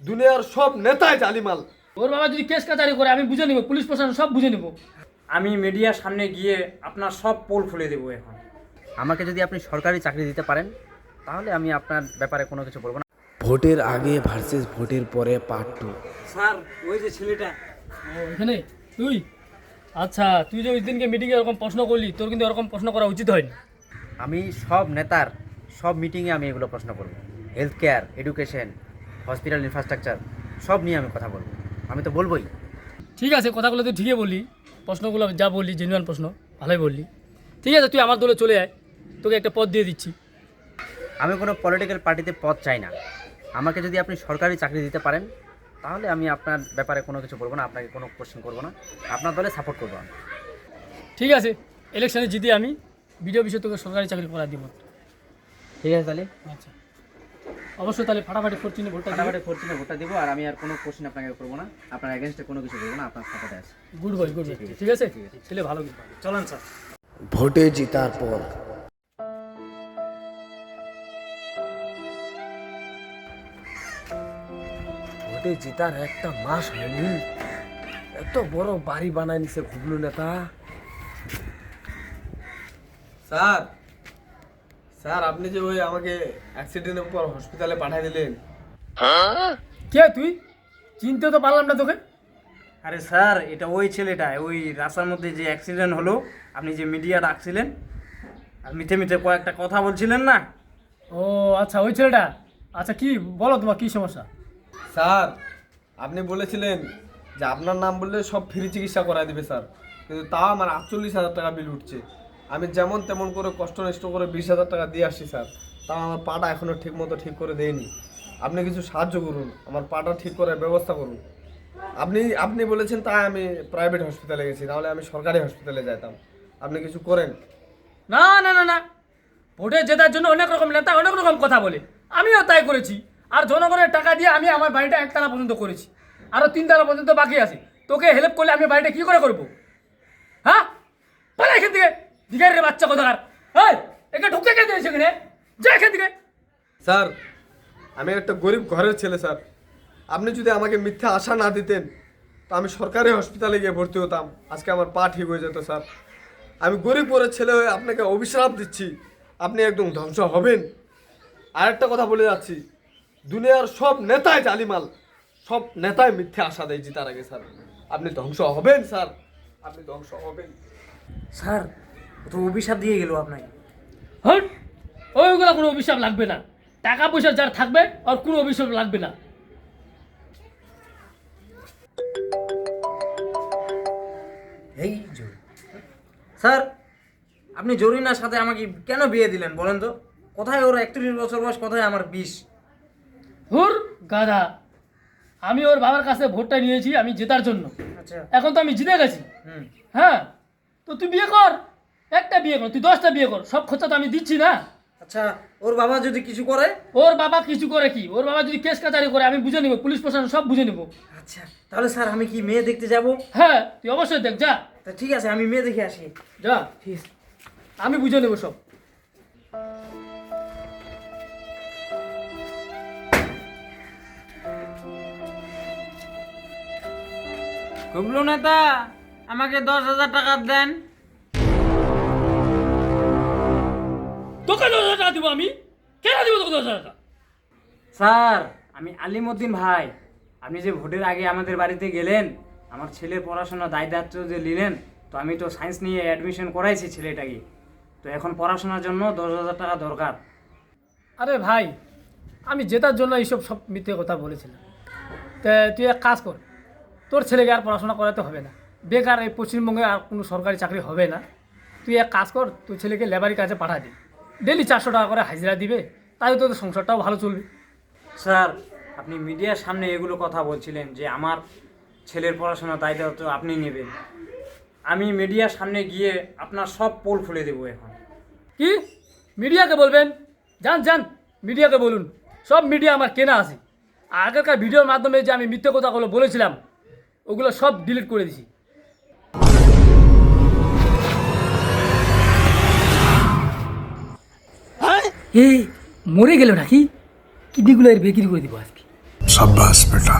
দুনিয়ার সব নেতাই জালিমাল। ওর বাবা যদি কেস কাচারি করে আমি বুঝে নিব, পুলিশ প্রশাসন সব বুঝে নিব। আমি মিডিয়ার সামনে গিয়ে আপনার সব পোল খুলে দেবো এখন। আমাকে যদি আপনি সরকারি চাকরি দিতে পারেন তাহলে আমি আপনার ব্যাপারে কোনো কিছু বলবো না। ভোটের আগে ভার্সেস ভোটের পরে পার্ট 2। স্যার ওই যে ছেলেটা। এখানে তুই? আচ্ছা, তুই যে ওই দিনকে মিটিংয়ে এরকম প্রশ্ন করলি, তোর কিন্তু এরকম প্রশ্ন করা উচিত হয়নি। আমি সব নেতার সব মিটিংয়ে আমি এগুলো প্রশ্ন করব। Health care, education, hospital infrastructure সব নিয়ে আমি কথা বলবো। আমি তো বলবোই। ঠিক আছে, কথাগুলো তুই ঠিকই বললি, প্রশ্নগুলো যা বললি জেনুয়ান প্রশ্ন, ভালোই বললি। ঠিক আছে, তুই আমার দলে চলে আয়, তোকে একটা পদ দিয়ে দিচ্ছি। আমি কোনো পলিটিক্যাল পার্টিতে পদ চাই না। আমাকে যদি আপনি সরকারি চাকরি দিতে পারেন তাহলে আমি আপনার ব্যাপারে কোনো কিছু বলবো না, আপনাকে কোনো কোশ্চেন করবো না, আপনার দলে সাপোর্ট করবো আমি। ঠিক আছে, ইলেকশনে জিতে আমি ভিডিও বিষয়ে তোকে সরকারি চাকরি করা দিব। ঠিক আছে তাহলে আচ্ছা, অবশ্যই তাহলে ফাটাফাটি ফরচুনে ভোটটা দিবি। ফাটাফাটি ফোর্টিনে ভোটটা দিব, আর আমি আর কোনো কোশ্চেন আপনাকে করবো না, আপনার এগেনস্টে কোনো কিছু করবো না, আপনার সাপোর্টে আছে। Good boy, good boy. ঠিক আছে, ছেলে ভালো কিন্তু। চলেন স্যার। ভোটে জেতার পর ভোটে জেতার একটা মাস হয়নি, এত বড় বাড়ি বানায় নিছে ঘুগলু নেতা। স্যার, স্যার আপনি যে ওই আমাকে অ্যাক্সিডেন্টের পর হসপিটালে পাঠিয়ে দিলেন, কে তুই? চিনতে তো পারলাম না তোকে। আরে স্যার, এটা ওই ছেলেটা, ওই রাস্তার মধ্যে যে অ্যাক্সিডেন্ট হলো, আপনি যে মিডিয়া ডাকছিলেন আর মিথ্যে মিথ্যে কয়েকটা কথা বলছিলেন না। ও আচ্ছা, ওই ছেলেটা। আচ্ছা, কি বলো, তোমার কি সমস্যা? স্যার আপনি বলেছিলেন যে আপনার নাম বললে সব ফ্রি চিকিৎসা করায় দিবে স্যার, কিন্তু তাও আমার 48,000 টাকা বিল উঠছে। আমি যেমন তেমন করে কষ্ট নষ্ট করে 20,000 টাকা দিয়ে আসছি স্যার, তাও আমার পাটা এখনও ঠিক মতো ঠিক করে দেয়নি। আপনি কিছু সাহায্য করুন, আমার পাটা ঠিক করার ব্যবস্থা করুন। আপনি বলেছেন তাই আমি প্রাইভেট হসপিটালে গেছি, নাহলে আমি সরকারি হসপিটালে যেতাম। আপনি কিছু করেন। না না না না, ভোটে জেতার জন্য অনেক রকম নেতা অনেক রকম কথা বলে, আমিও তাই করেছি। আর জনগণের টাকা দিয়ে আমি আমার বাড়িটা একতলা পর্যন্ত করেছি, আরও 3 তলা পর্যন্ত বাকি আছে। তোকে হেল্প করলে আমি বাড়িটা কী করে করবো? হ্যাঁ, পালা এখান থেকে, দিঘার রে বাচ্চা কোথাকার। এই, একে ঢুকতে কে দিয়েছে এখানে? যা এখান থেকে। স্যার আমি একটা গরিব ঘরের ছেলে স্যার, আপনি যদি আমাকে মিথ্যা আশা না দিতেন তো আমি সরকারি হসপিটালে গিয়ে ভর্তি হতাম, আজকে আমার পা ঠিক হয়ে যেত স্যার। আমি গরিব ঘরের ছেলে হয়ে আপনাকে অভিশাপ দিচ্ছি, আপনি একদম ধ্বংস হবেন। আর একটা কথা বলে যাচ্ছি, দুনিয়ার সব নেতাই জালিমাল, সব নেতাই মিথ্যে আশা দেয় জিতার আগে স্যার। আপনি ধ্বংস হবেন স্যার, আপনি ধ্বংস হবেন। স্যার ও তো অভিশাপ দিয়ে গেল আপনাকে। হট, ওইগুলো কোনো অভিশাপ লাগবে না। টাকা পয়সা যার থাকবে আর কোনো অভিশাপ লাগবে না। এই স্যার, আপনি জরিনার সাথে আমাকে কেন বিয়ে দিলেন বলেন তো? কোথায় ওর 31 বছর বয়স, কোথায় আমার 20? হুর গাধা, আমি ওর বাবার কাছে ভোটটা নিয়েছি আমি জেতার জন্য। আচ্ছা। এখন তো আমি জিতে গেছি। হুম। হ্যাঁ, তো তুই বিয়ে কর, একটা বিয়ে কর, তুই 10টা বিয়ে কর, সব খরচা তো আমি দিচ্ছি না। আচ্ছা, ওর বাবা যদি কিছু করে? ওর বাবা কিছু করে কি, ওর বাবা যদি কেস কাচারি করে আমি বুঝে নিব, পুলিশ প্রশাসন সব বুঝে নিব। আচ্ছা, তাহলে স্যার আমি কি মেয়ে দেখতে যাব? হ্যাঁ, তুই অবশ্যই দেখ, যা তা ঠিক আছে, আমি মেয়ে দেখে আসি। যা, ঠিক আছে। আমি বুঝে নেব সব। গুবলু নেতা, আমাকে 10,000 টাকা দেন। তোকে 10,000 টাকা দিব আমি? কেন দিব তোকে 10,000 টাকা? স্যার আমি আলিমউদ্দিন ভাই, আপনি যে ভোটের আগে আমাদের বাড়িতে গেলেন, আমার ছেলের পড়াশোনার দায়িত্ব যে নিলেন, তো আমি তো সায়েন্স নিয়ে অ্যাডমিশন করাইছি ছেলেটাকে, তো এখন পড়াশোনার জন্য 10,000 টাকা দরকার। আরে ভাই, আমি জেতার জন্য এইসব সব মিথ্যে কথা বলেছিলাম। তা তুই এক কাজ কর, তোর ছেলেকে আর পড়াশোনা করাতে হবে না, বেকার এই পশ্চিমবঙ্গে আর কোনো সরকারি চাকরি হবে না। তুই এক কাজ কর, তোর ছেলেকে লেবারি কাজে পাঠা দে, ডেলি 400 টাকা করে হাজিরা দিবে, তাই তোদের সংসারটাও ভালো চলবে। স্যার আপনি মিডিয়ার সামনে এগুলো কথা বলছিলেন যে আমার ছেলের পড়াশোনার দায়িত্ব আপনি নেবেন, আমি মিডিয়ার সামনে গিয়ে আপনার সব পোল খুলে দেবো এখন। কি মিডিয়াকে বলবেন? যান যান, মিডিয়াকে বলুন, সব মিডিয়া আমার কেনা আছে। আগেরকার ভিডিওর মাধ্যমে যে আমি মিথ্যে কথাগুলো বলেছিলাম ওগুলো সব ডিলিট করে দিছি। এই মরে গেল নাকি? কিডনিগুলো এর বিক্রি করে দিব আজকে। शाबाश बेटा।